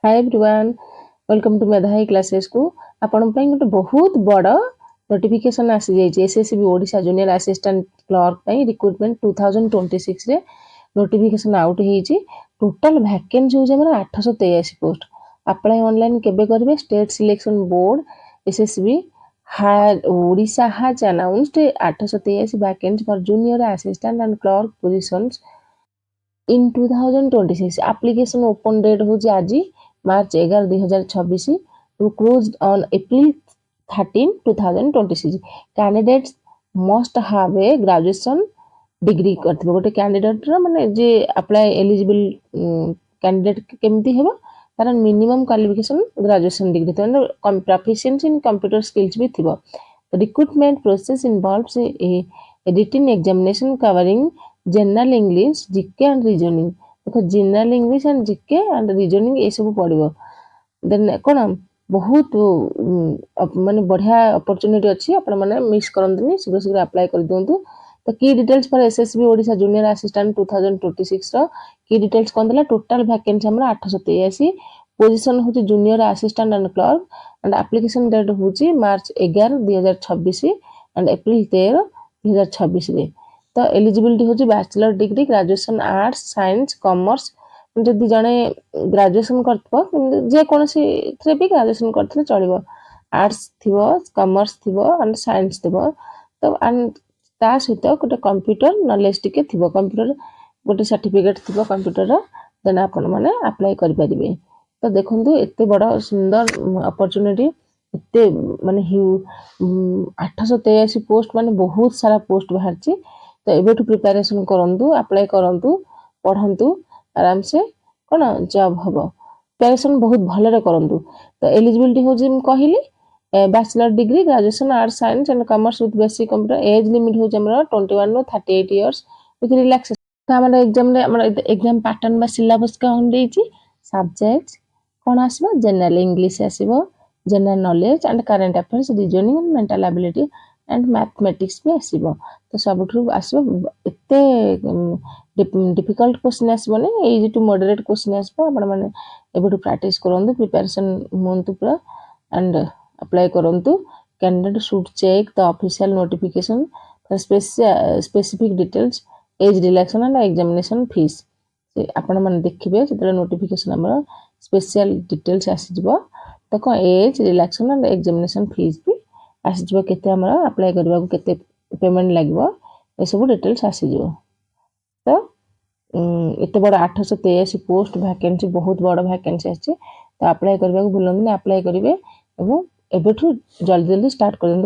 Hi everyone, welcome to Medhai classes को आपण पई गोटे बहुत बड़ नोटिफिकेशन आसी जाइए SSB Odisha junior assistant clerk पई रिक्रूटमेंट 2026 रे नोटिफिकेशन आउट होईची। टोटल वैकेंसी होजे हमर 883 पोस्ट। अप्लाई ऑनलाइन केबे करबे? State selection board SSB Odisha has announced 883 vacancy for junior assistant and clerk positions in 2026। Application open date होजे आज March 11 2026 to closed on April 13 2026। Candidates must have a graduation degree करथिबो। गोटे candidate रो माने जे apply eligible candidate केमती हेबो तार minimum qualification graduation degree तो proficiency in computer skills भी थिबो। Recruitment process involves a written examination covering general English GK and reasoning. देखो general English and GK and reasoning ये सब पड़ो। देन कौन बहुत माने बढ़िया अपॉर्चुनिटी अच्छी आपण माने मिस करंतनी, शीघ्र शीघ्र अप्लाई कर दियंतु। तो की details for SSB Odisha junior assistant 2026 रो की डिटेल्स कोन देला? टोटल वैकेंसी हमरा 883, पोजीशन होची junior assistant and clerk and application date होची मार्च 11 2026 एंड अप्रैल 13 2026 रे। तो एलिजिबिलिटी होची bachelor degree, graduation arts science commerce. जदि जने ग्रेजुएशन करथबो जे कोनसी थ्रे भी ग्रेजुएशन करथले चलिबो, आर्ट्स थिबो कॉमर्स थिबो एंड साइंस थिबो। तो एंड ता सहित गोटे कंप्यूटर नॉलेज टिके थिबो, कंप्यूटर गोटे सर्टिफिकेट थिबो कंप्यूटर रो, देन आपण माने अप्लाई करि परिबे। तो देखंतु एते बड़ सुंदर अपॉर्चुनिटी, एते माने 883 पोस्ट माने बहुत सारा पोस्ट बाहरची। तो एबेठु प्रिपरेशन करंतु, अप्लाई करंतु, पढ़ंतु आराम से कोन जॉब हबो। प्रिपरेशन बहुत भले रे करंतु। तो एलिजिबिलिटी हो जे कहिली bachelor degree, graduation arts science and commerce with basic computer. Age limit हो जे हमरा 21 नो 38 इयर्स विथ रिलैक्सेशन। तो हमरा एग्जाम रे हमरा एग्जाम पैटर्न बा सिलेबस का देइची। सब्जेक्ट कोन आसीबो? जनरल इंग्लिश आसीबो, general knowledge and current affairs, reasoning and mental ability and mathematics भी आसीबो। तो सबठु आसीबो एते डिफिकल्ट क्वेश्चन आसीबो नै, इजी टू मॉडरेट क्वेश्चन आसीबो। आपण माने एबेठु प्रैक्टिस करंतु, प्रिपरेशन होंतु पूरा एंड अप्लाई करंतु। Candidate should check the official notification for specific details age relaxation and examination fees. आपण माने देखिबे जेतले नोटिफिकेशन हमर स्पेशल डिटेल्स आसी जिवो, तो को age relaxation and examination fees भी आसी जिवो, केते हमर अप्लाई करबा को केते पेमेंट लागबो ए सब डिटेल्स आसी जिवो। तो एते बड़ 883 पोस्ट वैकेंसी, बहुत बड़ वैकेंसी आछि। तो अप्लाई करबा को भूलंतु नै, अप्लाई करिवे एवं एबेठु जल्दी जल्दी स्टार्ट करंतु।